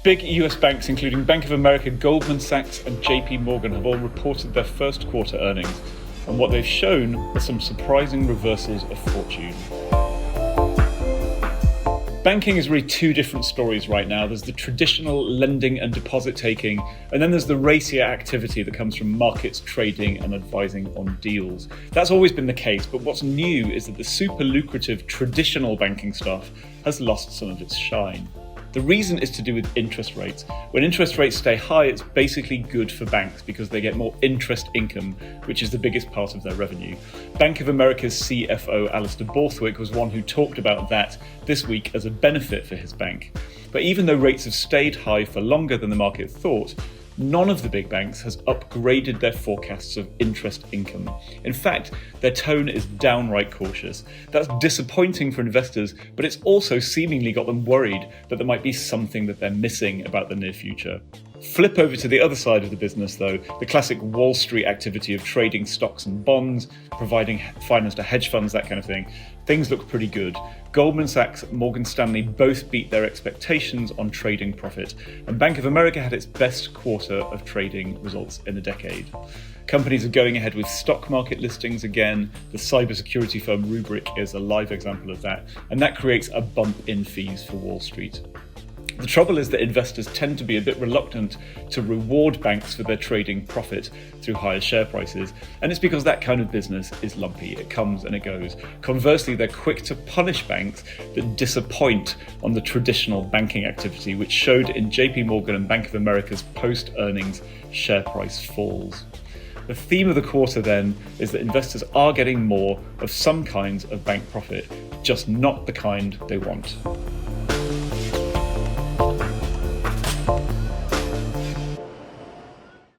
Big US banks, including Bank of America, Goldman Sachs and JP Morgan, have all reported their first quarter earnings. And what they've shown are some surprising reversals of fortune. Banking is really two different stories right now. There's the traditional lending and deposit taking, and then there's the racier activity that comes from markets, trading and advising on deals. That's always been the case, but what's new is that the super lucrative traditional banking stuff has lost some of its shine. The reason is to do with interest rates. When interest rates stay high, it's basically good for banks because they get more interest income, which is the biggest part of their revenue. Bank of America's CFO, Alistair Borthwick, was one who talked about that this week as a benefit for his bank. But even though rates have stayed high for longer than the market thought, none of the big banks has upgraded their forecasts of interest income. In fact, their tone is downright cautious. That's disappointing for investors, but it's also seemingly got them worried that there might be something that they're missing about the near future. Flip over to the other side of the business though, the classic Wall Street activity of trading stocks and bonds, providing finance to hedge funds, that kind of thing. Things look pretty good. Goldman Sachs and Morgan Stanley both beat their expectations on trading profit, and Bank of America had its best quarter of trading results in a decade. Companies are going ahead with stock market listings again. The cybersecurity firm Rubrik is a live example of that, and that creates a bump in fees for Wall Street. The trouble is that investors tend to be a bit reluctant to reward banks for their trading profit through higher share prices, and it's because that kind of business is lumpy. It comes and it goes. Conversely, they're quick to punish banks that disappoint on the traditional banking activity, which showed in JP Morgan and Bank of America's post-earnings share price falls. The theme of the quarter then is that investors are getting more of some kinds of bank profit, just not the kind they want.